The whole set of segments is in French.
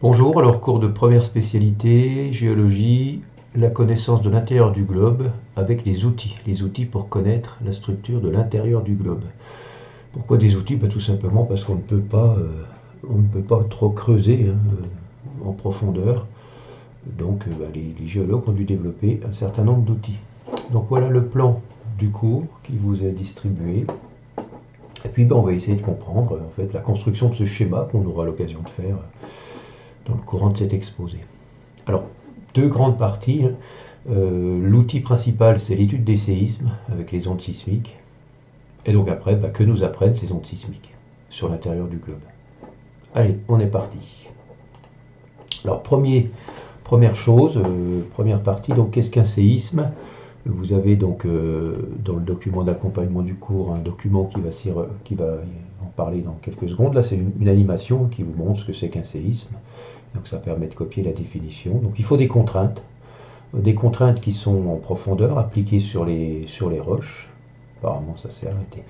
Bonjour, alors cours de première spécialité, géologie, la connaissance de l'intérieur du globe avec les outils pour connaître la structure de l'intérieur du globe. Pourquoi des outils? Tout simplement parce qu'on ne peut pas trop creuser en profondeur, donc les géologues ont dû développer un certain nombre d'outils. Donc voilà le plan du cours qui vous est distribué. Et puis on va essayer de comprendre en fait la construction de ce schéma qu'on aura l'occasion de faire dans le courant de cet exposé. Alors, deux grandes parties. L'outil principal, c'est l'étude des séismes avec les ondes sismiques. Et donc après, que nous apprennent ces ondes sismiques sur l'intérieur du globe. Allez, on est parti. Alors, première chose, première partie, donc qu'est-ce qu'un séisme? Vous avez donc dans le document d'accompagnement du cours un document qui va en parler dans quelques secondes. Là, c'est une animation qui vous montre ce que c'est qu'un séisme. Donc ça permet de copier la définition. Donc il faut des contraintes qui sont en profondeur, appliquées sur les roches. Apparemment ça s'est arrêté.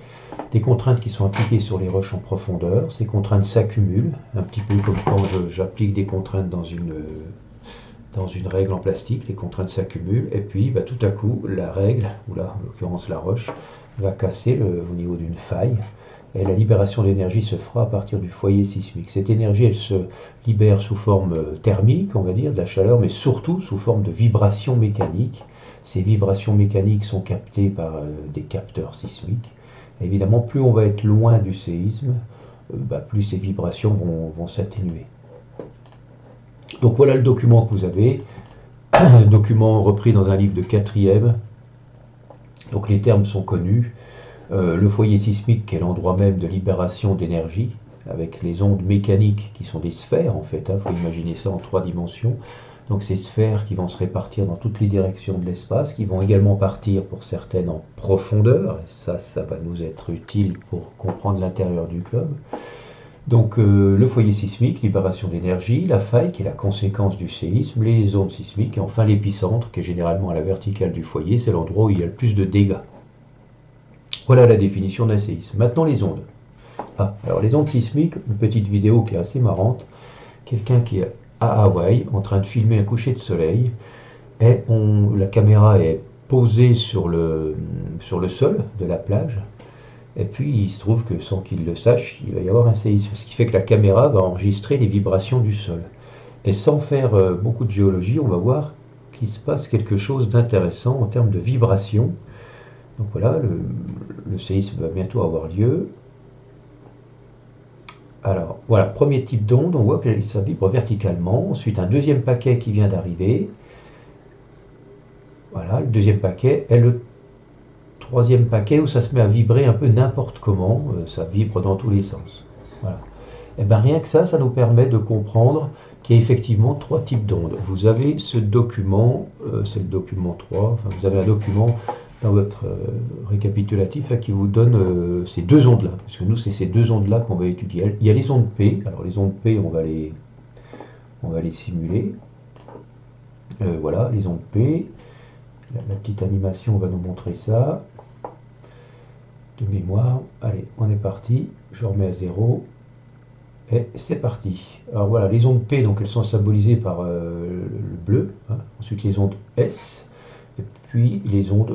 Des contraintes qui sont appliquées sur les roches en profondeur. Ces contraintes s'accumulent, un petit peu comme quand j'applique des contraintes dans une règle en plastique. Les contraintes s'accumulent et puis tout à coup la règle, ou là en l'occurrence la roche, va casser au niveau d'une faille. Et la libération d'énergie se fera à partir du foyer sismique. Cette énergie, elle se libère sous forme thermique, on va dire, de la chaleur, mais surtout sous forme de vibrations mécaniques. Ces vibrations mécaniques sont captées par des capteurs sismiques. Et évidemment, plus on va être loin du séisme, plus ces vibrations vont s'atténuer. Donc voilà le document que vous avez, un document repris dans un livre de 4e. Donc les termes sont connus. Le foyer sismique, qui est l'endroit même de libération d'énergie, avec les ondes mécaniques qui sont des sphères en fait, il faut imaginer ça en 3 dimensions. Donc ces sphères qui vont se répartir dans toutes les directions de l'espace, qui vont également partir pour certaines en profondeur, et ça va nous être utile pour comprendre l'intérieur du globe. Donc le foyer sismique, libération d'énergie, la faille qui est la conséquence du séisme, les ondes sismiques, et enfin l'épicentre qui est généralement à la verticale du foyer, c'est l'endroit où il y a le plus de dégâts. Voilà la définition d'un séisme. Maintenant les ondes. Alors les ondes sismiques, une petite vidéo qui est assez marrante. Quelqu'un qui est à Hawaï en train de filmer un coucher de soleil et la caméra est posée sur le sol de la plage et puis il se trouve que sans qu'il le sache, il va y avoir un séisme. Ce qui fait que la caméra va enregistrer les vibrations du sol. Et sans faire beaucoup de géologie, on va voir qu'il se passe quelque chose d'intéressant en termes de vibrations. Donc voilà, le séisme va bientôt avoir lieu. Alors voilà, premier type d'onde, on voit que ça vibre verticalement. Ensuite, un deuxième paquet qui vient d'arriver. Voilà, le deuxième paquet est le troisième paquet où ça se met à vibrer un peu n'importe comment. Ça vibre dans tous les sens. Voilà. Et bien rien que ça nous permet de comprendre qu'il y a effectivement 3 types d'ondes. Vous avez ce document, c'est le document 3, enfin, vous avez un document dans votre récapitulatif qui vous donne ces 2 ondes-là. Parce que nous, c'est ces 2 ondes-là qu'on va étudier. Il y a les ondes P. Alors les ondes P, on va les simuler. Voilà, les ondes P. La petite animation va nous montrer ça. De mémoire. Allez, on est parti. Je remets à 0. Et c'est parti. Alors voilà, les ondes P, donc elles sont symbolisées par le bleu. Ensuite les ondes S. Et puis les ondes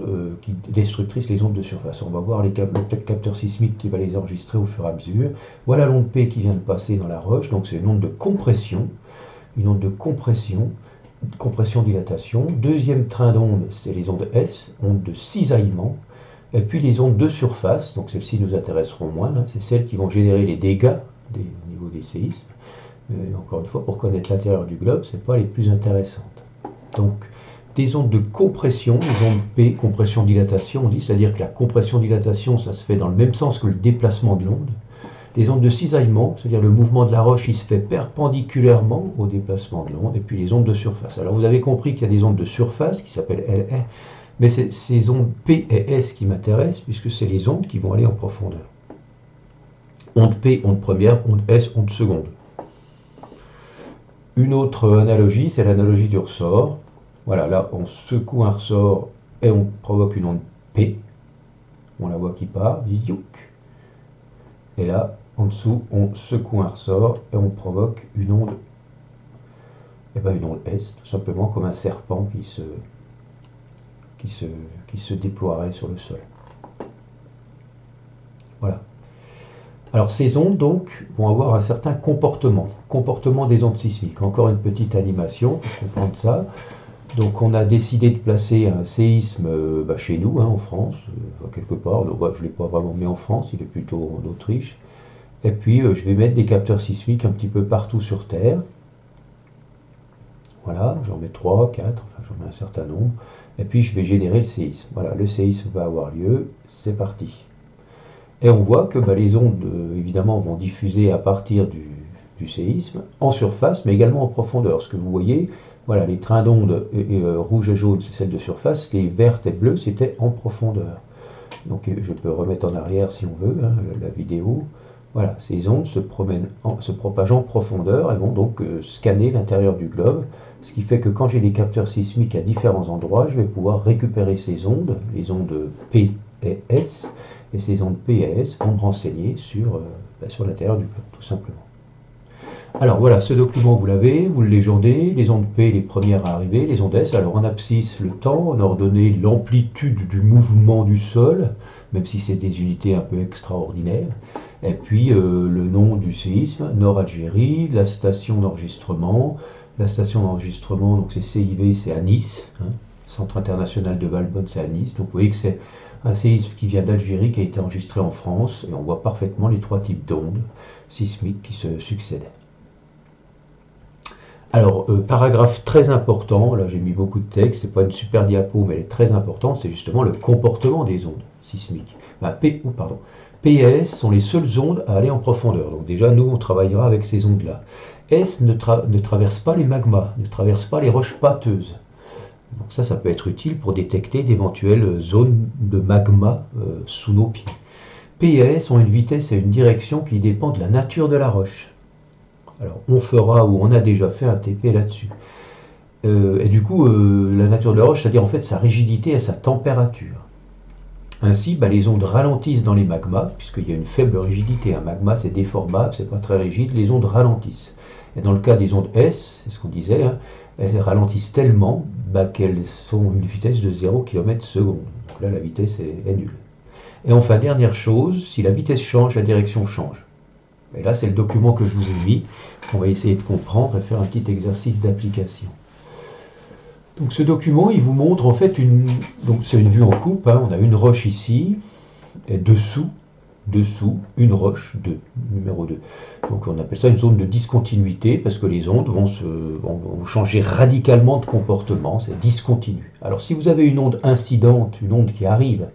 destructrices, les ondes de surface. On va voir le capteur sismique qui va les enregistrer au fur et à mesure. Voilà l'onde P qui vient de passer dans la roche, donc c'est une onde de compression. Une onde de compression-dilatation. Deuxième train d'ondes, c'est les ondes S, ondes de cisaillement. Et puis les ondes de surface, donc celles-ci nous intéresseront moins, c'est celles qui vont générer les dégâts au niveau des séismes. Encore une fois, pour connaître l'intérieur du globe, ce n'est pas les plus intéressantes. Donc, des ondes de compression, les ondes P, compression-dilatation, on dit, c'est-à-dire que la compression-dilatation, ça se fait dans le même sens que le déplacement de l'onde. Les ondes de cisaillement, c'est-à-dire le mouvement de la roche, il se fait perpendiculairement au déplacement de l'onde, et puis les ondes de surface. Alors vous avez compris qu'il y a des ondes de surface qui s'appellent LR, mais c'est ces ondes P et S qui m'intéressent, puisque c'est les ondes qui vont aller en profondeur. Onde P, onde première, onde S, onde seconde. Une autre analogie, c'est l'analogie du ressort. Voilà, là, on secoue un ressort et on provoque une onde P. On la voit qui part, youk. Et là, en dessous, on secoue un ressort et on provoque une onde Et bien une onde S, tout simplement comme un serpent qui se déploierait sur le sol. Voilà. Alors ces ondes donc vont avoir un certain comportement des ondes sismiques. Encore une petite animation pour comprendre ça. Donc on a décidé de placer un séisme chez nous, en France, quelque part. Donc, je ne l'ai pas vraiment mis en France, il est plutôt en Autriche. Et puis je vais mettre des capteurs sismiques un petit peu partout sur Terre. Voilà, j'en mets 3, 4, enfin j'en mets un certain nombre. Et puis je vais générer le séisme. Voilà, le séisme va avoir lieu, c'est parti. Et on voit que les ondes, évidemment, vont diffuser à partir du séisme, en surface, mais également en profondeur. Ce que vous voyez, voilà, les trains d'ondes rouges et jaunes, c'est celle de surface, les vertes et bleues, c'était en profondeur. Donc je peux remettre en arrière si on veut, la vidéo. Voilà, ces ondes se propagent en profondeur et vont donc scanner l'intérieur du globe, ce qui fait que quand j'ai des capteurs sismiques à différents endroits, je vais pouvoir récupérer ces ondes, les ondes P et S, et ces ondes P et S vont me renseigner sur l'intérieur du globe, tout simplement. Alors voilà, ce document vous l'avez, vous le légendez, les ondes P, les premières à arriver, les ondes S, alors en abscisse le temps, on a ordonné l'amplitude du mouvement du sol, même si c'est des unités un peu extraordinaires, et puis le nom du séisme, Nord-Algérie, la station d'enregistrement, donc c'est CIV, c'est à Nice, Centre international de Valbonne, c'est à Nice, donc vous voyez que c'est un séisme qui vient d'Algérie, qui a été enregistré en France, et on voit parfaitement les trois types d'ondes sismiques qui se succèdent. Alors, paragraphe très important, là j'ai mis beaucoup de texte, c'est pas une super diapo, mais elle est très importante, c'est justement le comportement des ondes sismiques. P et S sont les seules ondes à aller en profondeur. Donc déjà, nous, on travaillera avec ces ondes-là. S ne traverse pas les magmas, ne traverse pas les roches pâteuses. Donc ça peut être utile pour détecter d'éventuelles zones de magma sous nos pieds. P et S ont une vitesse et une direction qui dépendent de la nature de la roche. Alors, on fera ou on a déjà fait un TP là-dessus. Et du coup, la nature de la roche, c'est-à-dire en fait sa rigidité et sa température. Ainsi, les ondes ralentissent dans les magmas, puisqu'il y a une faible rigidité. Un magma, c'est déformable, c'est pas très rigide, les ondes ralentissent. Et dans le cas des ondes S, c'est ce qu'on disait, elles ralentissent tellement qu'elles sont une vitesse de 0 km/s. Donc là, la vitesse est nulle. Et enfin, dernière chose, si la vitesse change, la direction change. Et là, c'est le document que je vous ai mis. On va essayer de comprendre et faire un petit exercice d'application. Donc ce document, il vous montre en fait donc c'est une vue en coupe, on a une roche ici, et dessous, une roche, numéro 2. Donc on appelle ça une zone de discontinuité, parce que les ondes vont changer radicalement de comportement, c'est discontinu. Alors si vous avez une onde incidente, une onde qui arrive,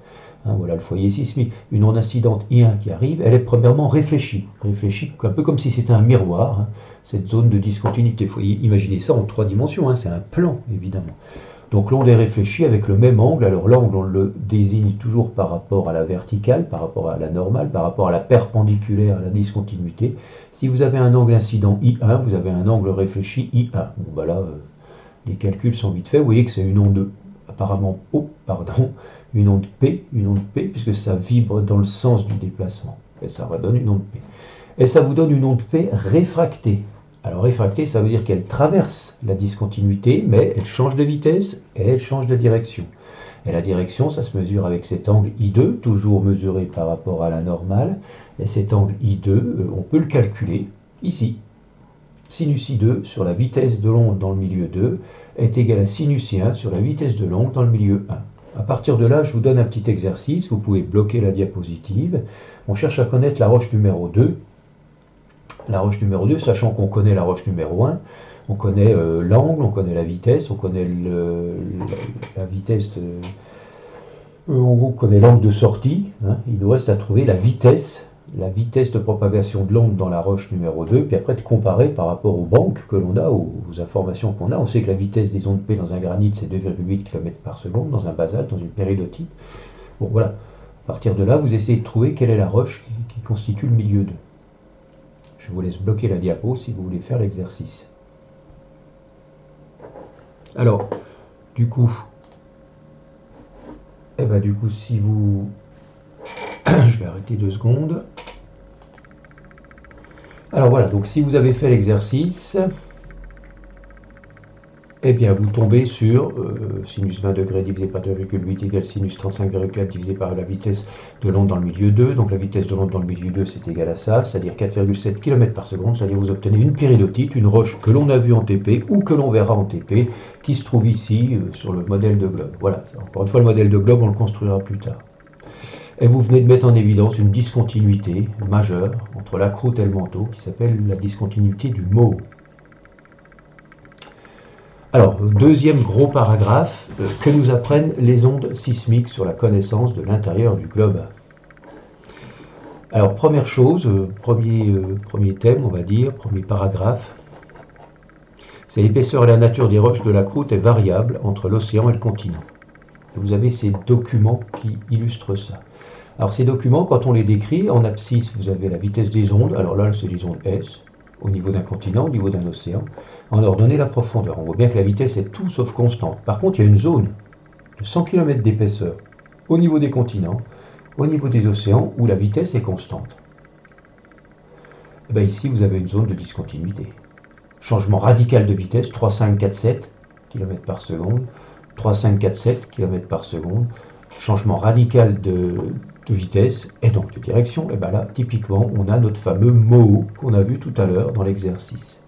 voilà le foyer sismique, une onde incidente I1 qui arrive, elle est premièrement réfléchie, un peu comme si c'était un miroir, cette zone de discontinuité. Il faut imaginer ça en 3 dimensions, c'est un plan évidemment. Donc l'onde est réfléchie avec le même angle. Alors l'angle, on le désigne toujours par rapport à la verticale, par rapport à la normale, par rapport à la perpendiculaire à la discontinuité. Si vous avez un angle incident I1, vous avez un angle réfléchi I1. Bon là, les calculs sont vite faits. Vous voyez que c'est une onde apparemment une onde P, puisque ça vibre dans le sens du déplacement. Et ça redonne une onde P. Et ça vous donne une onde P réfractée. Alors réfractée, ça veut dire qu'elle traverse la discontinuité, mais elle change de vitesse et elle change de direction. Et la direction, ça se mesure avec cet angle I2, toujours mesuré par rapport à la normale. Et cet angle I2, on peut le calculer ici. Sinus I2 sur la vitesse de l'onde dans le milieu 2 est égal à sinus I1 sur la vitesse de l'onde dans le milieu 1. À partir de là, je vous donne un petit exercice. Vous pouvez bloquer la diapositive. On cherche à connaître la roche numéro 2. La roche numéro 2, sachant qu'on connaît la roche numéro 1, on connaît l'angle, on connaît la vitesse, on connaît la vitesse, on connaît l'angle de sortie. Il nous reste à trouver la vitesse de propagation de l'onde dans la roche numéro 2, puis après de comparer par rapport aux banques que l'on a, aux informations qu'on a. On sait que la vitesse des ondes P dans un granit, c'est 2,8 km/s, dans un basalte, dans une péridotite. Bon, voilà. À partir de là, vous essayez de trouver quelle est la roche qui constitue le milieu 2. Je vous laisse bloquer la diapo si vous voulez faire l'exercice. Alors, du coup, si vous... Je vais arrêter 2 secondes. Alors voilà, donc si vous avez fait l'exercice, eh bien vous tombez sur sinus 20 degrés divisé par 2,8 égale sinus 35,4 divisé par la vitesse de l'onde dans le milieu 2. Donc la vitesse de l'onde dans le milieu 2 c'est égal à ça, c'est-à-dire 4,7 km par seconde, c'est-à-dire vous obtenez une péridotite, une roche que l'on a vue en TP ou que l'on verra en TP, qui se trouve ici sur le modèle de globe. Voilà, encore une fois le modèle de globe on le construira plus tard. Et vous venez de mettre en évidence une discontinuité majeure entre la croûte et le manteau qui s'appelle la discontinuité du Mohs. Alors, deuxième gros paragraphe, que nous apprennent les ondes sismiques sur la connaissance de l'intérieur du globe. Alors, première chose, premier thème, on va dire, premier paragraphe, c'est l'épaisseur et la nature des roches de la croûte est variable entre l'océan et le continent. Et vous avez ces documents qui illustrent ça. Alors, ces documents, quand on les décrit, en abscisse, vous avez la vitesse des ondes, alors là, c'est les ondes S, au niveau d'un continent, au niveau d'un océan, en ordonnée la profondeur. On voit bien que la vitesse est tout sauf constante. Par contre, il y a une zone de 100 km d'épaisseur au niveau des continents, au niveau des océans, où la vitesse est constante. Et bien ici, vous avez une zone de discontinuité. Changement radical de vitesse, 3,547 km par seconde, 3,547 km par seconde, changement radical de vitesse et donc de direction, et bien là, typiquement, on a notre fameux Mohs qu'on a vu tout à l'heure dans l'exercice.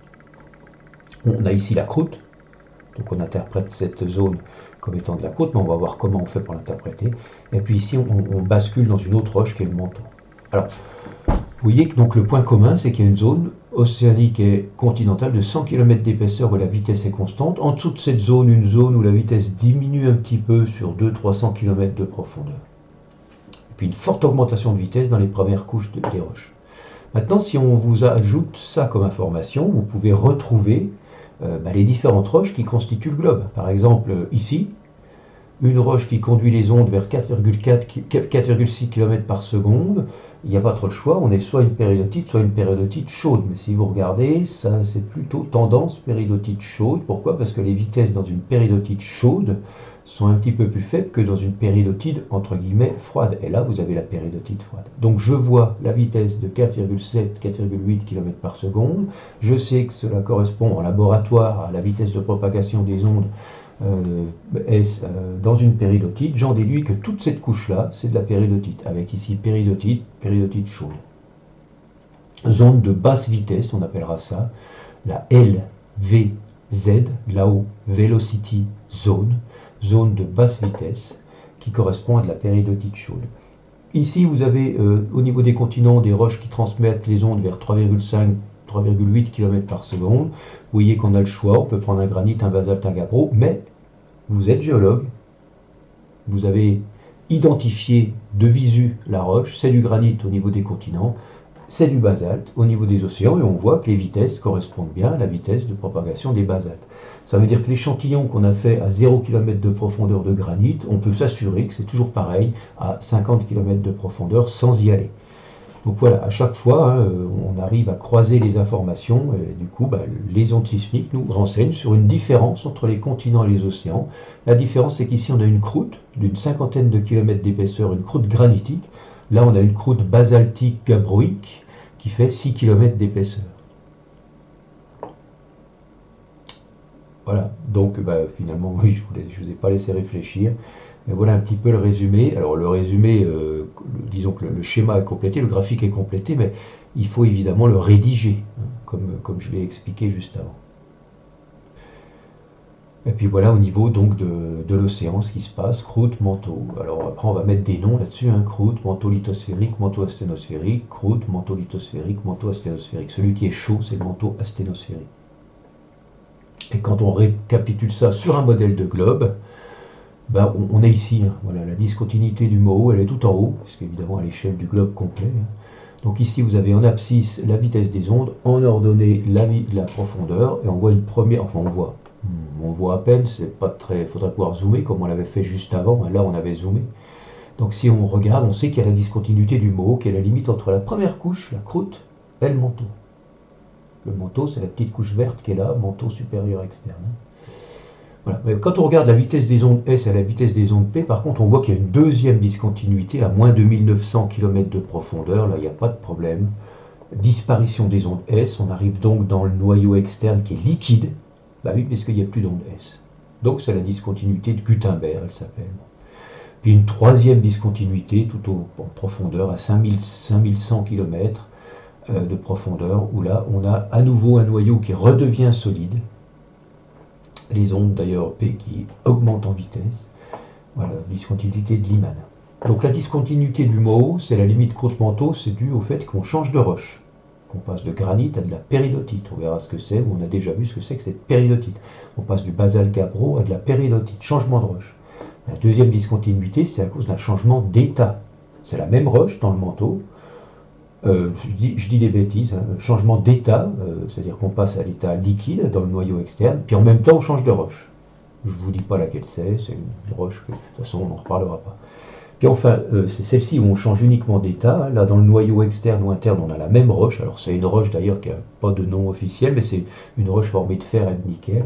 On a ici la croûte, donc on interprète cette zone comme étant de la croûte, mais on va voir comment on fait pour l'interpréter. Et puis ici, on bascule dans une autre roche qui est le manteau. Alors, vous voyez que donc le point commun, c'est qu'il y a une zone océanique et continentale de 100 km d'épaisseur où la vitesse est constante. En dessous de cette zone, une zone où la vitesse diminue un petit peu sur 200-300 km de profondeur. Et puis une forte augmentation de vitesse dans les premières couches des roches. Maintenant, si on vous ajoute ça comme information, vous pouvez retrouver les différentes roches qui constituent le globe. Par exemple, ici, une roche qui conduit les ondes vers 4,6 km par seconde, il n'y a pas trop le choix, on est soit une péridotite chaude. Mais si vous regardez, ça c'est plutôt tendance péridotite chaude. Pourquoi? Parce que les vitesses dans une péridotite chaude sont un petit peu plus faibles que dans une péridotite entre guillemets froide. Et là, vous avez la péridotite froide. Donc je vois la vitesse de 4,7, 4,8 km par seconde. Je sais que cela correspond en laboratoire à la vitesse de propagation des ondes dans une péridotite. J'en déduis que toute cette couche-là, c'est de la péridotite, avec ici péridotite chaude. Zone de basse vitesse, on appellera ça, la LVZ, là-haut, Velocity Zone, zone de basse vitesse, qui correspond à de la péridotite chaude. Ici, vous avez au niveau des continents des roches qui transmettent les ondes vers 3,8 km par seconde. Vous voyez qu'on a le choix, on peut prendre un granit, un basalte, un gabbro, mais vous êtes géologue, vous avez identifié de visu la roche, c'est du granit au niveau des continents, c'est du basalte au niveau des océans, et on voit que les vitesses correspondent bien à la vitesse de propagation des basaltes. Ça veut dire que l'échantillon qu'on a fait à 0 km de profondeur de granit, on peut s'assurer que c'est toujours pareil à 50 km de profondeur sans y aller. Donc voilà, à chaque fois, on arrive à croiser les informations, et du coup, les ondes sismiques nous renseignent sur une différence entre les continents et les océans. La différence, c'est qu'ici, on a une croûte d'une cinquantaine de kilomètres d'épaisseur, une croûte granitique. Là, on a une croûte basaltique gabbroïque qui fait 6 km d'épaisseur. Voilà, donc finalement, oui, je ne vous ai pas laissé réfléchir. Mais voilà un petit peu le résumé. Alors le résumé, disons que le schéma est complété, le graphique est complété, mais il faut évidemment le rédiger, hein, comme je l'ai expliqué juste avant. Et puis voilà au niveau donc de l'océan, ce qui se passe, croûte, manteau. Alors après on va mettre des noms là-dessus, hein, croûte, manteau lithosphérique, manteau asténosphérique, croûte, manteau lithosphérique, manteau asténosphérique. Celui qui est chaud, c'est le manteau asténosphérique. Et quand on récapitule ça sur un modèle de globe, on est ici, hein, voilà, la discontinuité du Mohs, elle est tout en haut, parce qu'évidemment à l'échelle du globe complet. Hein. Donc ici vous avez en abscisse la vitesse des ondes, en ordonnée la profondeur, et on voit une première, enfin on voit à peine, c'est pas très, faudrait pouvoir zoomer comme on l'avait fait juste avant, hein, là on avait zoomé. Donc si on regarde, on sait qu'il y a la discontinuité du Mohs, qui est la limite entre la première couche, la croûte, et le manteau. Le manteau, c'est la petite couche verte qui est là, manteau supérieur externe. Voilà. Mais quand on regarde la vitesse des ondes S et la vitesse des ondes P, par contre, on voit qu'il y a une deuxième discontinuité à moins de 1900 km de profondeur. Là, il n'y a pas de problème. Disparition des ondes S. On arrive donc dans le noyau externe qui est liquide. Bah oui, parce qu'il n'y a plus d'onde S. Donc c'est la discontinuité de Gutenberg, elle s'appelle. Puis une troisième discontinuité tout en profondeur, à 5100 km de profondeur, où là on a à nouveau un noyau qui redevient solide. Les ondes d'ailleurs P qui augmentent en vitesse. Voilà, discontinuité de Lyman. Donc la discontinuité du Moho, c'est la limite croûte-manteau, c'est dû au fait qu'on change de roche. On passe de granit à de la péridotite. On verra ce que c'est, ou on a déjà vu ce que c'est que cette péridotite. On passe du basalte gabbro à de la péridotite, changement de roche. La deuxième discontinuité, c'est à cause d'un changement d'état. C'est la même roche dans le manteau. Je dis des bêtises, hein. Changement d'état, c'est-à-dire qu'on passe à l'état liquide dans le noyau externe, puis en même temps on change de roche. Je ne vous dis pas laquelle c'est une roche que de toute façon on n'en reparlera pas. Puis enfin, c'est celle-ci où on change uniquement d'état. Là, dans le noyau externe ou interne, on a la même roche. Alors, c'est une roche d'ailleurs qui n'a pas de nom officiel, mais c'est une roche formée de fer et de nickel.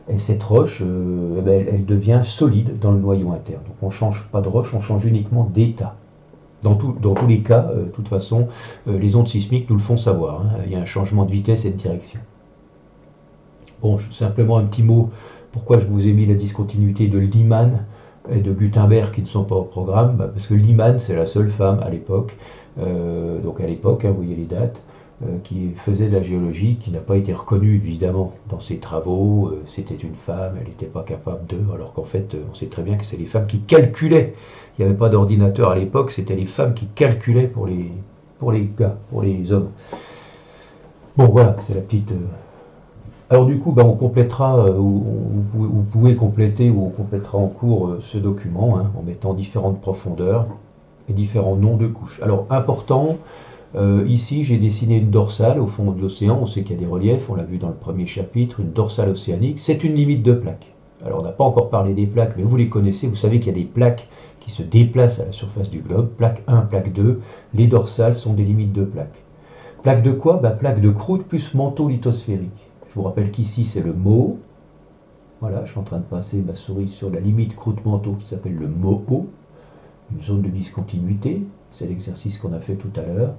Et cette roche, elle devient solide dans le noyau interne. Donc, on ne change pas de roche, on change uniquement d'état. Dans tous les cas, de toute façon, les ondes sismiques nous le font savoir. Hein. Il y a un changement de vitesse et de direction. Bon, simplement un petit mot. Pourquoi je vous ai mis la discontinuité de Lyman et de Gutenberg qui ne sont pas au programme, parce que Lyman, c'est la seule femme à l'époque, donc à l'époque, hein, vous voyez les dates, qui faisait de la géologie, qui n'a pas été reconnue évidemment dans ses travaux. C'était une femme, elle n'était pas capable de, alors qu'en fait, on sait très bien que c'est les femmes qui calculaient. Il n'y avait pas d'ordinateur à l'époque, c'était les femmes qui calculaient pour les gars, pour les hommes. Bon, voilà, c'est la petite. Alors du coup, on complétera, vous pouvez compléter ou on complétera en cours ce document, hein, en mettant différentes profondeurs et différents noms de couches. Alors important, ici j'ai dessiné une dorsale au fond de l'océan, on sait qu'il y a des reliefs, on l'a vu dans le premier chapitre, une dorsale océanique, c'est une limite de plaques. Alors on n'a pas encore parlé des plaques, mais vous les connaissez, vous savez qu'il y a des plaques qui se déplacent à la surface du globe, plaque 1, plaque 2, les dorsales sont des limites de plaques. Plaque de quoi? Plaque de croûte plus manteau lithosphérique. Je vous rappelle qu'ici c'est le Moho. Voilà, je suis en train de passer ma souris sur la limite croûte-manteau qui s'appelle le Moho, une zone de discontinuité. C'est l'exercice qu'on a fait tout à l'heure.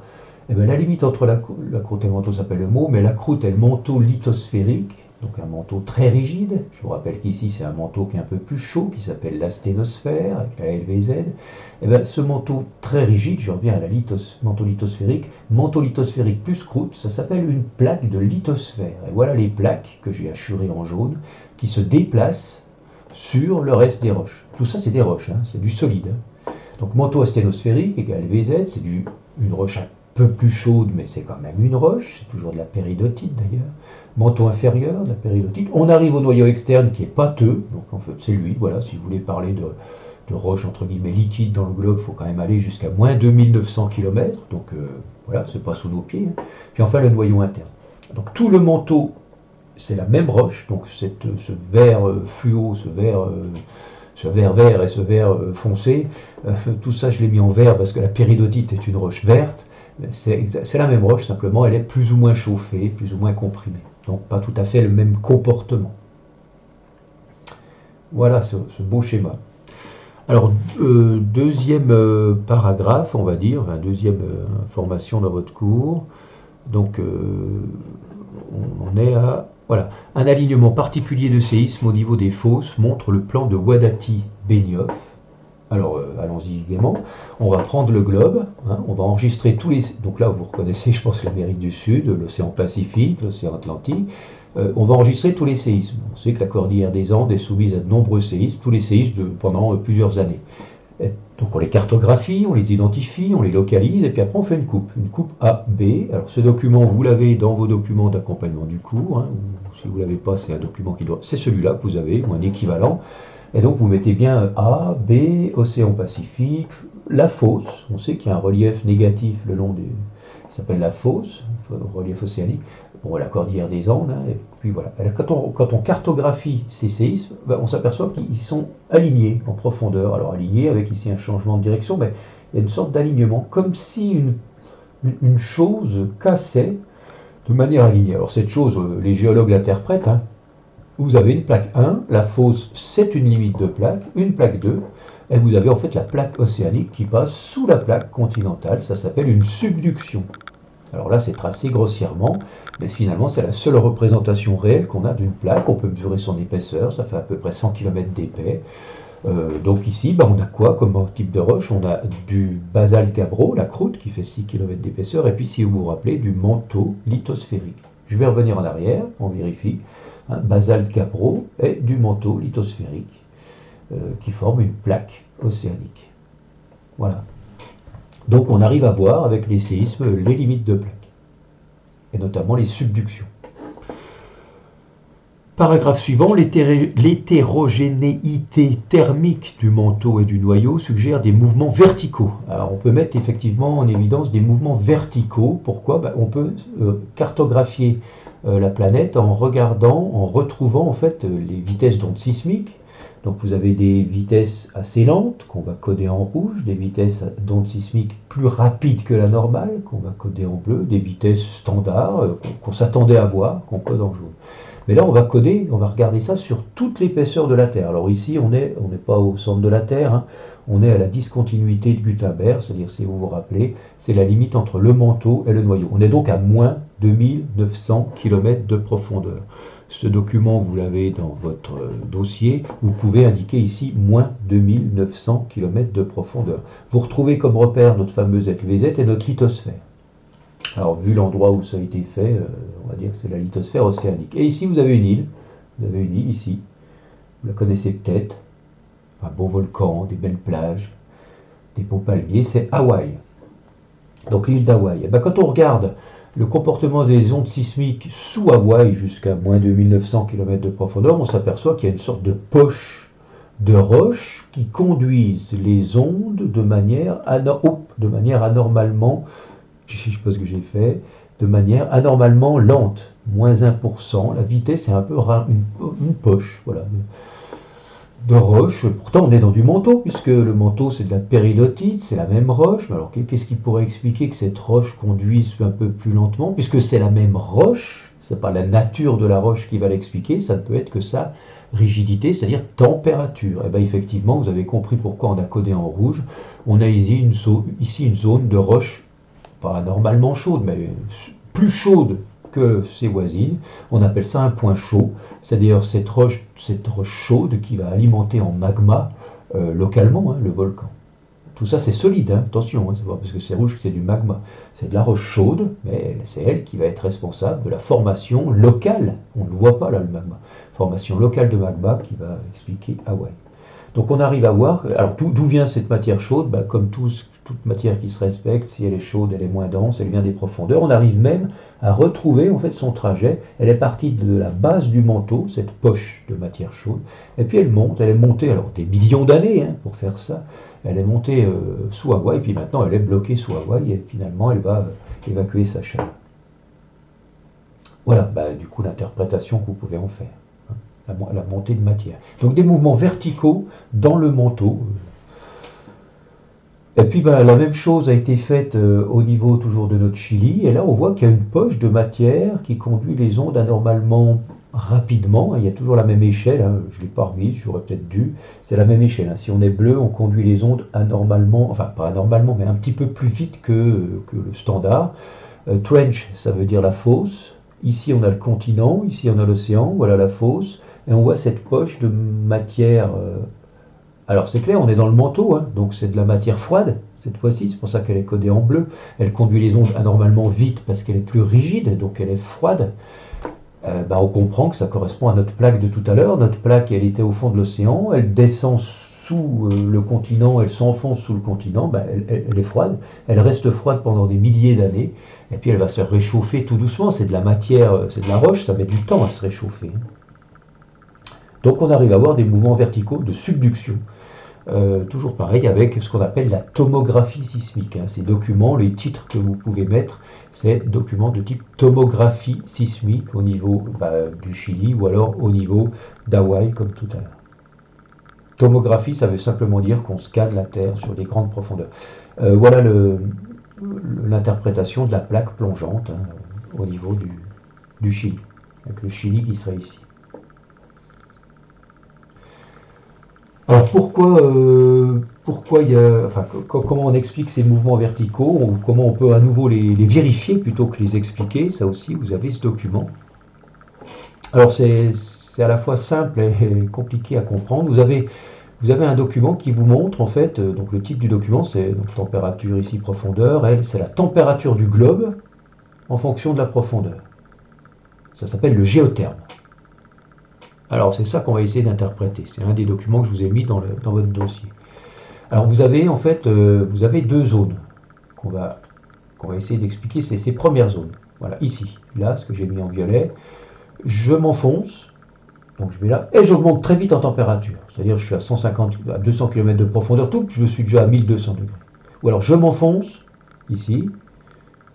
Et la limite entre la croûte et le manteau s'appelle le Moho, mais la croûte est le manteau lithosphérique, donc un manteau très rigide. Je vous rappelle qu'ici c'est un manteau qui est un peu plus chaud, qui s'appelle l'asténosphère, avec la LVZ. Ce manteau très rigide, je reviens à la manteau lithosphérique plus croûte, ça s'appelle une plaque de lithosphère. Et voilà les plaques que j'ai hachurées en jaune, qui se déplacent sur le reste des roches. Tout ça c'est des roches, hein, c'est du solide. Hein. Donc manteau asténosphérique égale VZ, c'est une roche un peu plus chaude, mais c'est quand même une roche, c'est toujours de la péridotite d'ailleurs. Manteau inférieur, de la péridotite. On arrive au noyau externe qui est pâteux, donc en fait c'est lui, voilà, si vous voulez parler de roches entre guillemets liquides dans le globe, il faut quand même aller jusqu'à moins 2900 km, donc voilà, c'est pas sous nos pieds. Hein. Puis enfin le noyau interne. Donc tout le manteau, c'est la même roche, donc ce vert fluo, ce vert vert et ce vert foncé, tout ça je l'ai mis en vert parce que la péridotite est une roche verte. C'est la même roche, simplement elle est plus ou moins chauffée, plus ou moins comprimée. Donc pas tout à fait le même comportement. Voilà ce beau schéma. Alors, deuxième paragraphe, on va dire, enfin, deuxième information dans votre cours. Donc, on est à... Voilà. Un alignement particulier de séisme au niveau des fosses montre le plan de Wadati-Benioff. Alors, allons-y gaiement. On va prendre le globe, hein, on va enregistrer tous les... Donc là, vous reconnaissez, je pense, l'Amérique du Sud, l'océan Pacifique, l'océan Atlantique. On va enregistrer tous les séismes. On sait que la cordillère des Andes est soumise à de nombreux séismes, tous les séismes pendant plusieurs années. Donc on les cartographie, on les identifie, on les localise, et puis après on fait une coupe A, B. Alors ce document, vous l'avez dans vos documents d'accompagnement du cours, hein, ou si vous ne l'avez pas, c'est un document qui doit... C'est celui-là que vous avez, ou un équivalent. Et donc vous mettez bien A, B, océan Pacifique, la fosse. On sait qu'il y a un relief négatif le long du... Ça s'appelle la fosse, relief océanique. Bon, la cordillère des Andes, hein, et puis voilà. Alors, quand on cartographie ces séismes, on s'aperçoit qu'ils sont alignés en profondeur. Alors alignés avec ici un changement de direction, mais il y a une sorte d'alignement, comme si une chose cassait de manière alignée. Alors cette chose, les géologues l'interprètent. Hein. Vous avez une plaque 1, la fosse c'est une limite de plaque, une plaque 2, et vous avez en fait la plaque océanique qui passe sous la plaque continentale, ça s'appelle une subduction. Alors là, c'est tracé grossièrement, mais finalement, c'est la seule représentation réelle qu'on a d'une plaque. On peut mesurer son épaisseur, ça fait à peu près 100 km d'épais. Donc ici, bah, on a quoi comme type de roche? On a du basalte gabbro, la croûte, qui fait 6 km d'épaisseur, et puis si vous vous rappelez, du manteau lithosphérique. Je vais revenir en arrière, on vérifie. Basalte gabbro et du manteau lithosphérique, qui forment une plaque océanique. Voilà. Donc on arrive à voir avec les séismes les limites de plaques, et notamment les subductions. Paragraphe suivant, l'hétérogénéité thermique du manteau et du noyau suggère des mouvements verticaux. Alors on peut mettre effectivement en évidence des mouvements verticaux. Pourquoi? On peut cartographier la planète en regardant, en retrouvant en fait les vitesses d'ondes sismiques. Donc vous avez des vitesses assez lentes qu'on va coder en rouge, des vitesses d'ondes sismiques plus rapides que la normale qu'on va coder en bleu, des vitesses standards qu'on s'attendait à voir, qu'on code en jaune. Mais là, on va coder, on va regarder ça sur toute l'épaisseur de la Terre. Alors ici, on n'est pas au centre de la Terre, hein, on est à la discontinuité de Gutenberg, c'est-à-dire, si vous vous rappelez, c'est la limite entre le manteau et le noyau. On est donc à moins 2900 km de profondeur. Ce document, vous l'avez dans votre dossier, vous pouvez indiquer ici moins 2900 km de profondeur. Vous retrouvez comme repère notre fameuse LVZ et notre lithosphère. Alors, vu l'endroit où ça a été fait, on va dire que c'est la lithosphère océanique. Et ici, vous avez une île. Vous avez une île ici. Vous la connaissez peut-être. Un beau volcan, des belles plages, des beaux palmiers. C'est Hawaï. Donc, l'île d'Hawaï. Quand on regarde le comportement des ondes sismiques sous Hawaï jusqu'à moins 2900 km de profondeur, on s'aperçoit qu'il y a une sorte de poche de roches qui conduisent les ondes de manière anormalement, je ne sais pas ce que j'ai fait, de manière anormalement lente, moins 1%. La vitesse est un peu une poche, voilà, de roche. Pourtant, on est dans du manteau, puisque le manteau, c'est de la péridotite, c'est la même roche. Alors, qu'est-ce qui pourrait expliquer que cette roche conduise un peu plus lentement? Puisque c'est la même roche, c'est pas la nature de la roche qui va l'expliquer, ça ne peut être que sa rigidité, c'est-à-dire température. Et bien, effectivement, vous avez compris pourquoi on a codé en rouge. On a ici une zone de roche pas normalement chaude, mais plus chaude que ses voisines. On appelle ça un point chaud. C'est d'ailleurs cette roche chaude qui va alimenter en magma localement le volcan. Tout ça c'est solide, hein, attention, c'est pas parce que c'est rouge que c'est du magma. C'est de la roche chaude, mais c'est elle qui va être responsable de la formation locale. On ne le voit pas là, le magma. Formation locale de magma qui va expliquer Hawaï. Donc on arrive à voir, alors d'où vient cette matière chaude? Comme toute matière qui se respecte, si elle est chaude, elle est moins dense, elle vient des profondeurs. On arrive même à retrouver en fait son trajet. Elle est partie de la base du manteau, cette poche de matière chaude, et puis elle est montée, alors des millions d'années pour faire ça, elle est montée sous Hawaï, et puis maintenant elle est bloquée sous Hawaï, et finalement elle va évacuer sa chaleur. Voilà, du coup l'interprétation que vous pouvez en faire. La montée de matière. Donc des mouvements verticaux dans le manteau. Et puis la même chose a été faite au niveau toujours de notre Chili. Et là on voit qu'il y a une poche de matière qui conduit les ondes anormalement rapidement. Il y a toujours la même échelle. Je ne l'ai pas remise, j'aurais peut-être dû. C'est la même échelle. Si on est bleu, on conduit les ondes anormalement, enfin pas anormalement, mais un petit peu plus vite que le standard. Trench, ça veut dire la fosse. Ici on a le continent, ici on a l'océan, voilà la fosse. Et on voit cette poche de matière. Alors c'est clair, on est dans le manteau, donc c'est de la matière froide, cette fois-ci, c'est pour ça qu'elle est codée en bleu. Elle conduit les ondes anormalement vite parce qu'elle est plus rigide, donc elle est froide. On comprend que ça correspond à notre plaque de tout à l'heure. Notre plaque, elle était au fond de l'océan, elle descend sous le continent, elle s'enfonce sous le continent, elle est froide, elle reste froide pendant des milliers d'années, et puis elle va se réchauffer tout doucement. C'est de la matière, c'est de la roche, ça met du temps à se réchauffer. Donc on arrive à avoir des mouvements verticaux de subduction. Toujours pareil avec ce qu'on appelle la tomographie sismique. Ces documents, les titres que vous pouvez mettre, c'est documents de type tomographie sismique au niveau du Chili ou alors au niveau d'Hawaï comme tout à l'heure. Tomographie, ça veut simplement dire qu'on scanne la Terre sur des grandes profondeurs. Voilà l'interprétation de la plaque plongeante au niveau du Chili, avec le Chili qui serait ici. Alors pourquoi il y a, enfin, comment on explique ces mouvements verticaux, ou comment on peut à nouveau les vérifier plutôt que les expliquer, ça aussi vous avez ce document. Alors c'est à la fois simple et compliqué à comprendre. Vous avez un document qui vous montre en fait, donc le titre du document c'est donc température ici, profondeur, elle c'est la température du globe en fonction de la profondeur. Ça s'appelle le géotherme. Alors c'est ça qu'on va essayer d'interpréter. C'est un des documents que je vous ai mis dans votre dossier. Alors vous avez en fait vous avez deux zones qu'on va, qu'on va essayer d'expliquer. C'est ces premières zones. Voilà, ici, là, ce que j'ai mis en violet. Je m'enfonce, donc je vais là, et j'augmente très vite en température. C'est-à-dire je suis à 150, à 200 km de profondeur, tout, je suis déjà à 1200 degrés. Ou alors je m'enfonce, ici,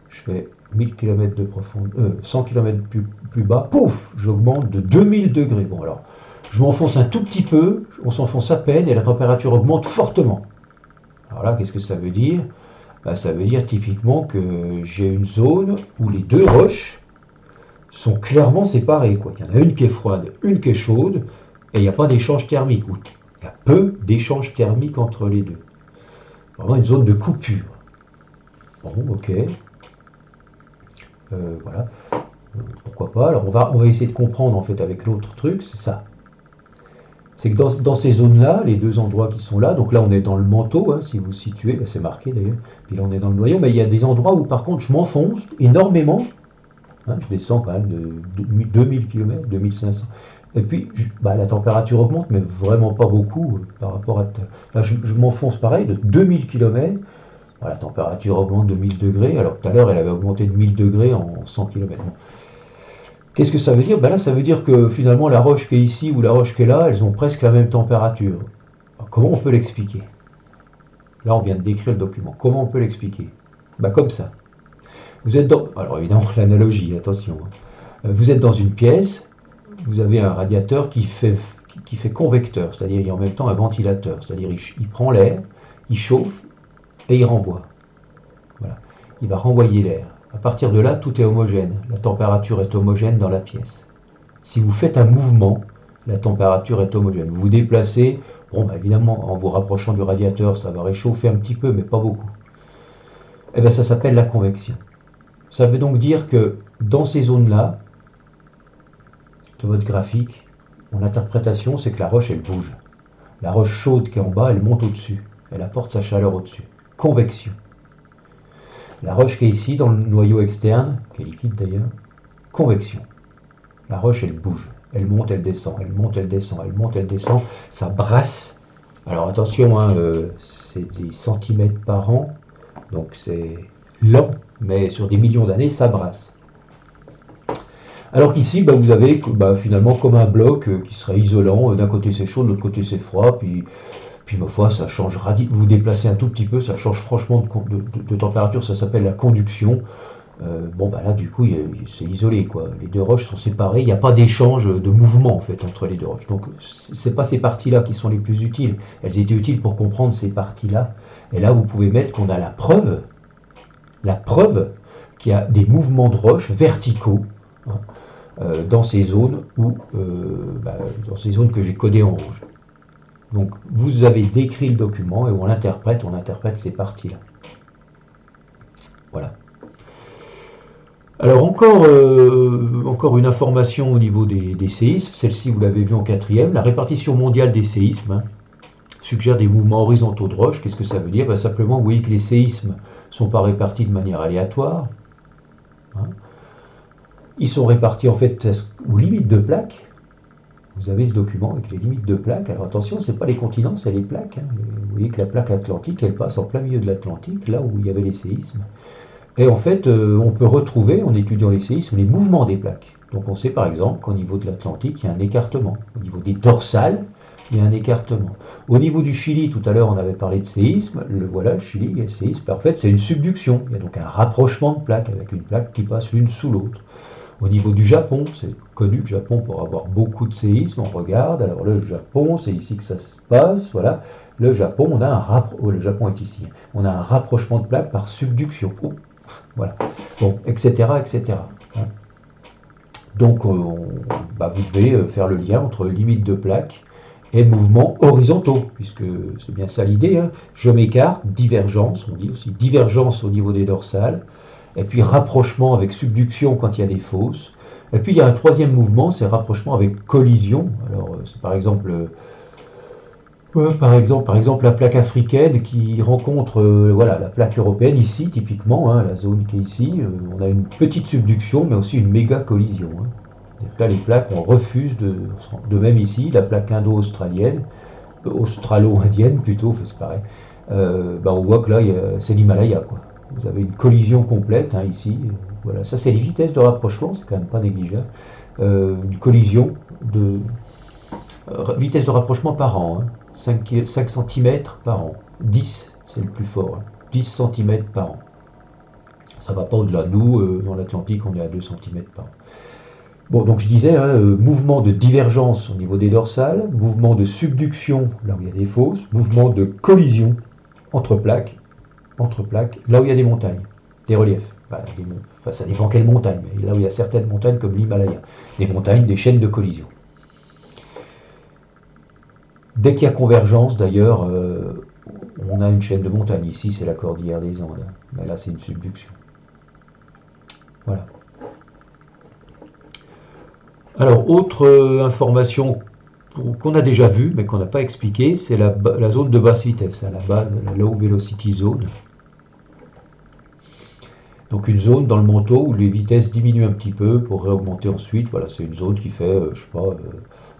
je fais 1000 km de profondeur, 100 km plus bas, pouf, j'augmente de 2000 degrés. Bon alors, je m'enfonce un tout petit peu, on s'enfonce à peine et la température augmente fortement. Alors là, qu'est-ce que ça veut dire? Ben, ça veut dire typiquement que j'ai une zone où les deux roches sont clairement séparées, quoi. Il y en a une qui est froide, une qui est chaude, et il n'y a pas d'échange thermique. Il y a peu d'échange thermique entre les deux. Vraiment une zone de coupure. Bon, ok. Voilà. Pourquoi pas. Alors on va essayer de comprendre en fait avec l'autre truc, c'est ça. C'est que dans ces zones-là, les deux endroits qui sont là, donc là on est dans le manteau, hein, si vous vous situez, ben, c'est marqué d'ailleurs, puis là on est dans le noyau, mais il y a des endroits où par contre je m'enfonce énormément, hein, je descends quand même de 2000 km, 2500, et puis bah, la température augmente, mais vraiment pas beaucoup par rapport à... Là je m'enfonce pareil de 2000 km, voilà, la température augmente de 1000 degrés, alors tout à l'heure elle avait augmenté de 1000 degrés en 100 km. Qu'est-ce que ça veut dire? Ben là, ça veut dire que finalement, la roche qui est ici ou la roche qui est là, elles ont presque la même température. Alors, comment on peut l'expliquer? Là, on vient de décrire le document. Comment on peut l'expliquer? Ben, comme ça. Vous êtes dans... Alors évidemment, l'analogie, attention. Vous êtes dans une pièce, vous avez un radiateur qui fait convecteur, c'est-à-dire il y a en même temps un ventilateur, c'est-à-dire il prend l'air, il chauffe et il renvoie. Voilà. Il va renvoyer l'air. À partir de là, tout est homogène. La température est homogène dans la pièce. Si vous faites un mouvement, la température est homogène. Vous vous déplacez, bon, bah évidemment, en vous rapprochant du radiateur, ça va réchauffer un petit peu, mais pas beaucoup. Eh bien, ça s'appelle la convection. Ça veut donc dire que dans ces zones-là, de votre graphique, mon interprétation, c'est que la roche, elle bouge. La roche chaude qui est en bas, elle monte au-dessus. Elle apporte sa chaleur au-dessus. Convection. La roche qui est ici, dans le noyau externe, qui est liquide d'ailleurs, convection. La roche, elle bouge. Elle monte, elle descend, elle monte, elle descend, elle monte, elle descend. Ça brasse. Alors attention, hein, c'est des centimètres par an, donc c'est lent, mais sur des millions d'années, ça brasse. Alors qu'ici, bah, vous avez bah, finalement comme un bloc qui serait isolant. D'un côté c'est chaud, de l'autre côté c'est froid, puis ma foi, ça change radicalement. Vous vous déplacez un tout petit peu, ça change franchement de température, ça s'appelle la conduction. Bon, bah là, du coup, c'est isolé, quoi. Les deux roches sont séparées, il n'y a pas d'échange de mouvement, en fait, entre les deux roches. Donc, c'est pas ces parties-là qui sont les plus utiles. Elles étaient utiles pour comprendre ces parties-là. Et là, vous pouvez mettre qu'on a la preuve qu'il y a des mouvements de roches verticaux, hein, dans ces zones dans ces zones que j'ai codées en rouge. Donc, vous avez décrit le document et on interprète ces parties-là. Voilà. Alors encore une information au niveau des séismes, celle-ci vous l'avez vu en quatrième, la répartition mondiale des séismes, hein, suggère des mouvements horizontaux de roches. Qu'est-ce que ça veut dire? Ben, simplement, vous voyez que les séismes ne sont pas répartis de manière aléatoire, hein. Ils sont répartis en fait aux limites de plaques. Vous avez ce document avec les limites de plaques. Alors attention, ce n'est pas les continents, c'est les plaques, hein. Vous voyez que la plaque atlantique, elle passe en plein milieu de l'Atlantique, là où il y avait les séismes. Et en fait, on peut retrouver, en étudiant les séismes, les mouvements des plaques. Donc on sait par exemple qu'au niveau de l'Atlantique, il y a un écartement. Au niveau des dorsales, il y a un écartement. Au niveau du Chili, tout à l'heure on avait parlé de séisme, voilà le Chili, il y a le séisme, en fait c'est une subduction. Il y a donc un rapprochement de plaques, avec une plaque qui passe l'une sous l'autre. Au niveau du Japon, c'est connu le Japon pour avoir beaucoup de séismes, on regarde, alors le Japon, c'est ici que ça se passe, voilà. Le Japon, le Japon est ici. On a un rapprochement de plaques par subduction. Oh, voilà. Bon, etc., etc. Donc, vous devez faire le lien entre limite de plaque et mouvements horizontaux, puisque c'est bien ça l'idée, hein. Je m'écarte, divergence, on dit aussi divergence au niveau des dorsales, et puis rapprochement avec subduction quand il y a des fosses. Et puis il y a un troisième mouvement, c'est rapprochement avec collision. Alors c'est par exemple la plaque africaine qui rencontre voilà, la plaque européenne ici, typiquement, hein, la zone qui est ici. On a une petite subduction, mais aussi une méga collision, hein. Là, les plaques, on refuse de même ici, la plaque indo-australienne, australo-indienne plutôt, c'est pareil. On voit que là, c'est l'Himalaya, quoi. Vous avez une collision complète, hein, ici. Voilà, ça c'est les vitesses de rapprochement, c'est quand même pas négligeable. Une collision de vitesse de rapprochement par an, hein. 5 cm par an. 10, c'est le plus fort, hein. 10 cm par an. Ça va pas au-delà. Nous, dans l'Atlantique, on est à 2 cm par an. Bon, donc je disais, hein, mouvement de divergence au niveau des dorsales, mouvement de subduction là où il y a des fosses, mouvement de collision entre plaques, là où il y a des montagnes, des reliefs. Enfin, ça dépend quelle montagne, mais là où il y a certaines montagnes comme l'Himalaya, des montagnes, des chaînes de collision. Dès qu'il y a convergence, d'ailleurs, on a une chaîne de montagnes. Ici, c'est la cordillère des Andes. Mais là, c'est une subduction. Voilà. Alors, autre information qu'on a déjà vue, mais qu'on n'a pas expliquée, c'est la zone de basse vitesse, à la base, la low velocity zone. Donc une zone dans le manteau où les vitesses diminuent un petit peu pour réaugmenter ensuite. Voilà, c'est une zone qui fait, je sais pas,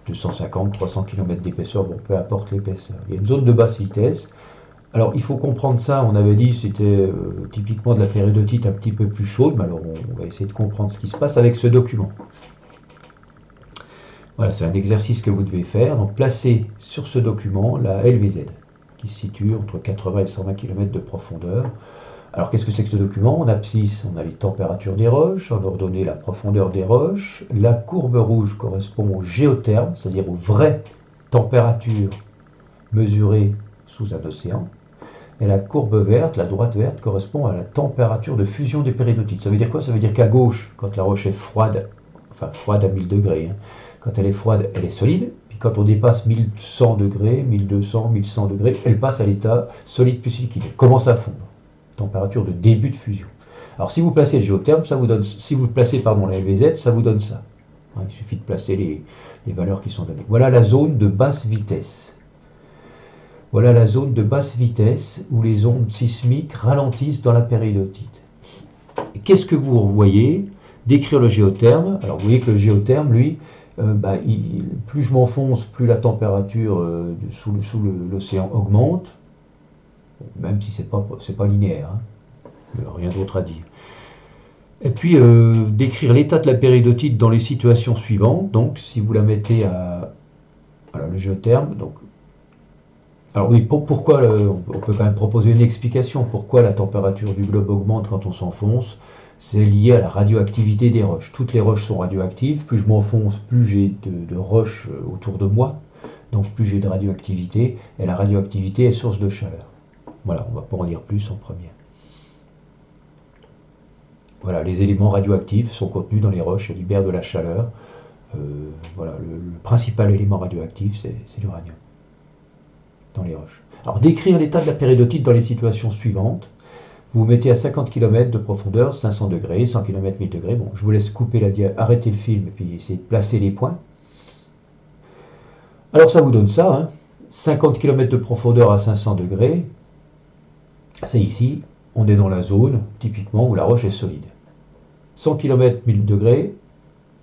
250-300 km d'épaisseur, bon, peu importe l'épaisseur. Il y a une zone de basse vitesse. Alors il faut comprendre ça, on avait dit c'était typiquement de la péridotite un petit peu plus chaude, mais alors on va essayer de comprendre ce qui se passe avec ce document. Voilà, c'est un exercice que vous devez faire. Donc placez sur ce document la LVZ, qui se situe entre 80 et 120 km de profondeur. Alors qu'est-ce que c'est que ce document? En abscisse, on a les températures des roches, en ordonnée la profondeur des roches. La courbe rouge correspond au géotherme, c'est-à-dire aux vraies températures mesurées sous un océan. Et la courbe verte, la droite verte, correspond à la température de fusion des péridotites. Ça veut dire quoi? Ça veut dire qu'à gauche, quand la roche est froide, enfin froide à 1000 degrés, hein, quand elle est froide, elle est solide. Puis quand on dépasse 1100 degrés, 1200, 1100 degrés, elle passe à l'état solide plus liquide. Elle commence à fondre. Température de début de fusion. Alors si vous placez le géotherme, ça vous donne, si vous placez la LVZ, ça vous donne ça. Il suffit de placer les valeurs qui sont données. Voilà la zone de basse vitesse. Voilà la zone de basse vitesse où les ondes sismiques ralentissent dans la péridotite. Qu'est-ce que vous voyez? Décrire le géotherme. Alors vous voyez que le géotherme, lui, plus je m'enfonce, plus la température sous l'océan augmente. Même si c'est pas linéaire, hein. Rien d'autre à dire. Et puis décrire l'état de la péridotite dans les situations suivantes. Donc si vous la mettez à voilà, le géotherme, donc alors oui, pourquoi on peut quand même proposer une explication pourquoi la température du globe augmente quand on s'enfonce. C'est lié à la radioactivité des roches. Toutes les roches sont radioactives. Plus je m'enfonce, plus j'ai de roches autour de moi. Donc plus j'ai de radioactivité. Et la radioactivité est source de chaleur. Voilà, on va pas en dire plus en première. Voilà, les éléments radioactifs sont contenus dans les roches et libèrent de la chaleur. Voilà, le principal élément radioactif, c'est l'uranium dans les roches. Alors, décrire l'état de la péridotite dans les situations suivantes. Vous vous mettez à 50 km de profondeur, 500 degrés, 100 km, 1000 degrés. Bon, je vous laisse couper arrêter le film et puis essayer de placer les points. Alors, ça vous donne ça, hein, 50 km de profondeur à 500 degrés. C'est ici, on est dans la zone, typiquement, où la roche est solide. 100 km, 1000 degrés,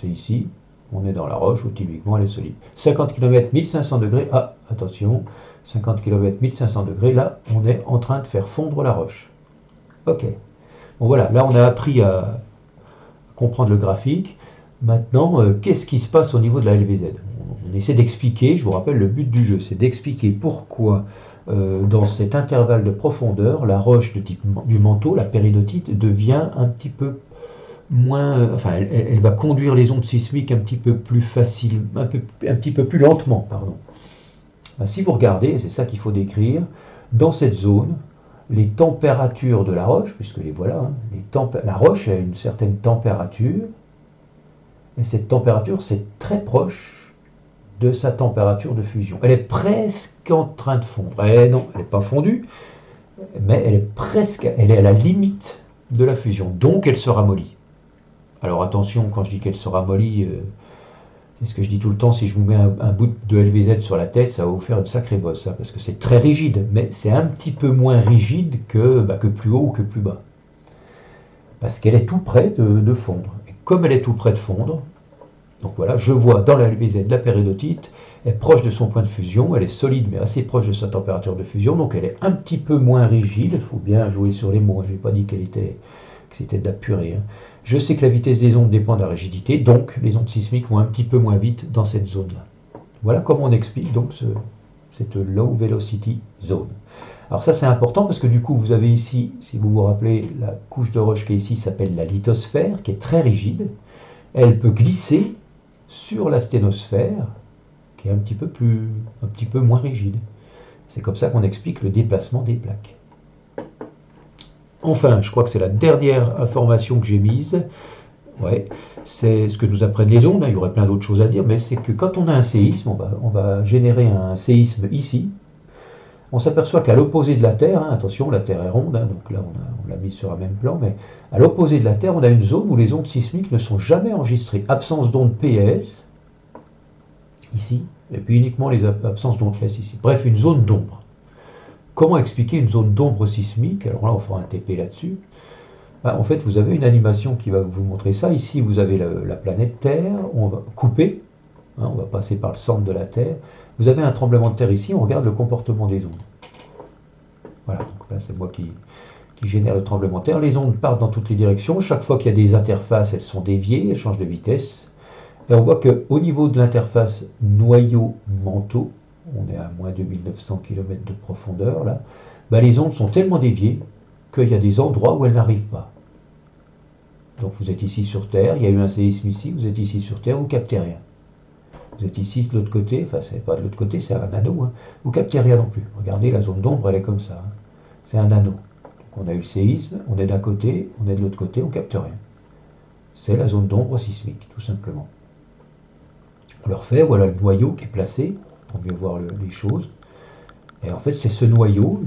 c'est ici, on est dans la roche, où typiquement elle est solide. 50 km, 1500 degrés, ah, attention, 50 km, 1500 degrés, là, on est en train de faire fondre la roche. Ok. Bon voilà, là on a appris à comprendre le graphique. Maintenant, qu'est-ce qui se passe au niveau de la LVZ? On essaie d'expliquer, je vous rappelle, le but du jeu, c'est d'expliquer pourquoi dans cet intervalle de profondeur, la roche de type du manteau, la péridotite, devient un petit peu moins, enfin, elle va conduire les ondes sismiques un petit peu plus facile, un petit peu plus lentement, pardon. Si vous regardez, c'est ça qu'il faut décrire, dans cette zone, les températures de la roche, puisque les voilà, hein, la roche a une certaine température, et cette température, c'est très proche de sa température de fusion. Elle est presque en train de fondre. Non, elle n'est pas fondue, mais elle est à la limite de la fusion. Donc elle se ramollit. Alors attention, quand je dis qu'elle se ramollit, c'est ce que je dis tout le temps, si je vous mets un bout de LVZ sur la tête, ça va vous faire une sacrée bosse, hein, parce que c'est très rigide, mais c'est un petit peu moins rigide que plus haut ou que plus bas. Parce qu'elle est tout près de fondre. Et comme elle est tout près de fondre, donc voilà, je vois dans la LVZ la péridotite, elle est proche de son point de fusion, elle est solide mais assez proche de sa température de fusion, donc elle est un petit peu moins rigide, il faut bien jouer sur les mots, je n'ai pas dit que c'était de la purée. Hein. Je sais que la vitesse des ondes dépend de la rigidité, donc les ondes sismiques vont un petit peu moins vite dans cette zone-là. Voilà comment on explique donc cette low velocity zone. Alors ça c'est important parce que du coup vous avez ici, si vous vous rappelez, la couche de roche qui est ici s'appelle la lithosphère, qui est très rigide. Elle peut glisser sur la sténosphère, qui est un petit peu moins rigide. C'est comme ça qu'on explique le déplacement des plaques. Enfin, je crois que c'est la dernière information que j'ai mise. Ouais, c'est ce que nous apprennent les ondes. Il y aurait plein d'autres choses à dire, mais c'est que quand on a un séisme, on va générer un séisme ici. On s'aperçoit qu'à l'opposé de la Terre, hein, attention, la Terre est ronde, hein, donc là on l'a mise sur un même plan, mais à l'opposé de la Terre, on a une zone où les ondes sismiques ne sont jamais enregistrées. Absence d'ondes P et S, ici, et puis uniquement les absences d'ondes S ici. Bref, une zone d'ombre. Comment expliquer une zone d'ombre sismique? Alors là, on fera un TP là-dessus. En fait, vous avez une animation qui va vous montrer ça. Ici, vous avez la planète Terre, on va couper, hein, on va passer par le centre de la Terre. Vous avez un tremblement de terre ici, on regarde le comportement des ondes. Voilà, donc là c'est moi qui génère le tremblement de terre. Les ondes partent dans toutes les directions. Chaque fois qu'il y a des interfaces, elles sont déviées, elles changent de vitesse. Et on voit qu'au niveau de l'interface noyau-manteau, on est à moins 2900 km de profondeur, là, les ondes sont tellement déviées qu'il y a des endroits où elles n'arrivent pas. Donc vous êtes ici sur Terre, il y a eu un séisme ici, vous êtes ici sur Terre, vous ne captez rien. Vous êtes ici de l'autre côté, enfin c'est pas de l'autre côté, c'est un anneau, hein. Vous ne captez rien non plus. Regardez, la zone d'ombre, elle est comme ça. Hein. C'est un anneau. Donc on a eu le séisme, on est d'un côté, on est de l'autre côté, on ne capte rien. C'est la zone d'ombre sismique, tout simplement. On le refait, voilà le noyau qui est placé, pour mieux voir les choses. Et en fait, c'est ce noyau,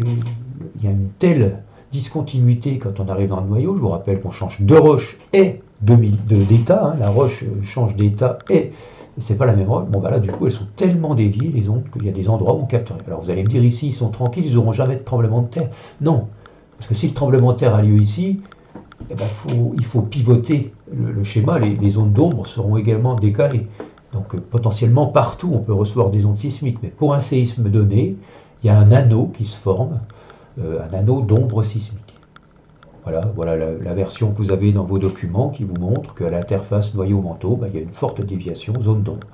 il y a une telle discontinuité quand on arrive dans le noyau. Je vous rappelle qu'on change de roche et d'état. Hein. La roche change d'état et c'est pas la même roche. Bon, là, du coup, elles sont tellement déviées, les ondes, qu'il y a des endroits où on capte rien. Alors, vous allez me dire, ici, ils sont tranquilles, ils n'auront jamais de tremblement de terre. Non, parce que si le tremblement de terre a lieu ici, il faut pivoter le schéma. Les ondes d'ombre seront également décalées. Donc, potentiellement, partout, on peut recevoir des ondes sismiques. Mais pour un séisme donné, il y a un anneau qui se forme, un anneau d'ombre sismique. Voilà la version que vous avez dans vos documents qui vous montre qu'à l'interface noyau-manteau, il y a une forte déviation, zone d'ombre.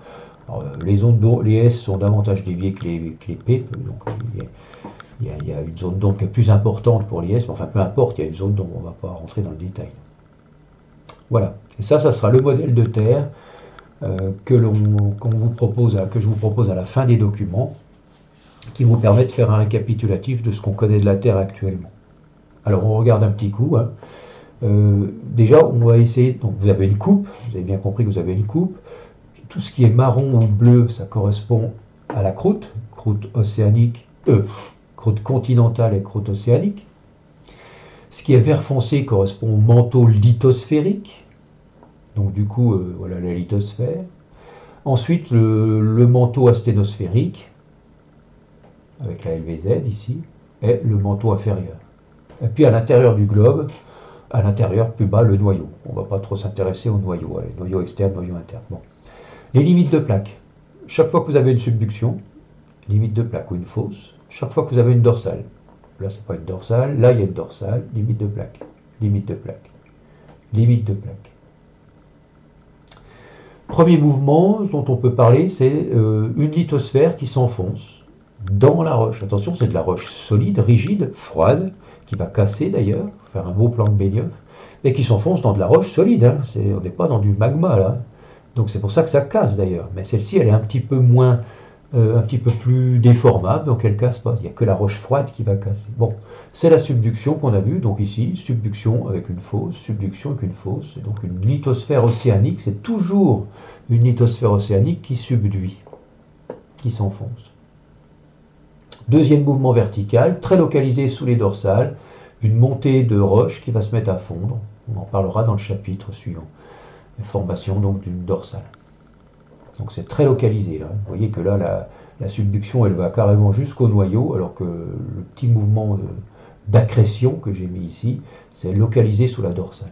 Les S sont davantage déviées que les P, donc il y a une zone d'ombre qui est plus importante pour les S, mais enfin peu importe, il y a une zone d'ombre, on ne va pas rentrer dans le détail. Voilà, et ça sera le modèle de Terre que je vous propose à la fin des documents, qui vous permet de faire un récapitulatif de ce qu'on connaît de la Terre actuellement. Alors on regarde un petit coup. Hein. Déjà, on va essayer. Donc vous avez une coupe. Vous avez bien compris que vous avez une coupe. Tout ce qui est marron ou bleu, ça correspond à la croûte océanique, croûte continentale et croûte océanique. Ce qui est vert foncé correspond au manteau lithosphérique. Donc du coup, voilà la lithosphère. Ensuite, le manteau asténosphérique, avec la LVZ ici, et le manteau inférieur. Et puis à l'intérieur du globe, à l'intérieur plus bas, le noyau. On ne va pas trop s'intéresser au noyau, noyau externe, noyau interne. Bon. Les limites de plaque. Chaque fois que vous avez une subduction, limite de plaque ou une fosse, chaque fois que vous avez une dorsale, là c'est pas une dorsale, là il y a une dorsale, limite de plaque, limite de plaque, limite de plaque. Premier mouvement dont on peut parler, c'est une lithosphère qui s'enfonce dans la roche. Attention, c'est de la roche solide, rigide, froide, qui va casser d'ailleurs, faire un beau plan de Benioff, mais qui s'enfonce dans de la roche solide. Hein. On n'est pas dans du magma là. Donc c'est pour ça que ça casse d'ailleurs. Mais celle-ci, elle est un petit peu plus déformable, donc elle ne casse pas. Il n'y a que la roche froide qui va casser. Bon, c'est la subduction qu'on a vue. Donc ici, subduction avec une fosse, subduction avec une fosse. Et donc une lithosphère océanique, c'est toujours une lithosphère océanique qui subduit. qui s'enfonce. Deuxième mouvement vertical, très localisé sous les dorsales, une montée de roche qui va se mettre à fondre. On en parlera dans le chapitre suivant. Formation donc d'une dorsale. Donc c'est très localisé là. Vous voyez que là la subduction elle va carrément jusqu'au noyau, alors que le petit mouvement d'accrétion que j'ai mis ici, c'est localisé sous la dorsale.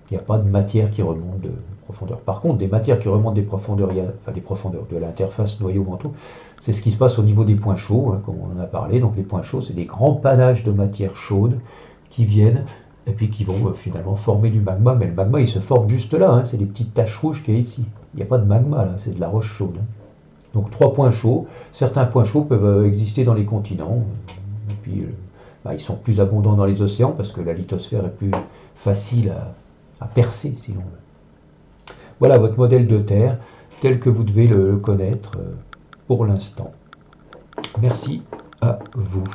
Il n'y a pas de matière qui remonte de profondeur. Par contre, des matières qui remontent des profondeurs, enfin des profondeurs de l'interface noyau-manteau, c'est ce qui se passe au niveau des points chauds, hein, comme on en a parlé. Donc les points chauds, c'est des grands panaches de matière chaude qui viennent et puis qui vont finalement former du magma. Mais le magma, il se forme juste là, hein, c'est les petites taches rouges qu'il y a ici. Il n'y a pas de magma là, c'est de la roche chaude. Hein. Donc 3 points chauds. Certains points chauds peuvent exister dans les continents. Et puis ils sont plus abondants dans les océans parce que la lithosphère est plus facile à percer, si l'on veut. Voilà votre modèle de Terre tel que vous devez le connaître pour l'instant. Merci à vous.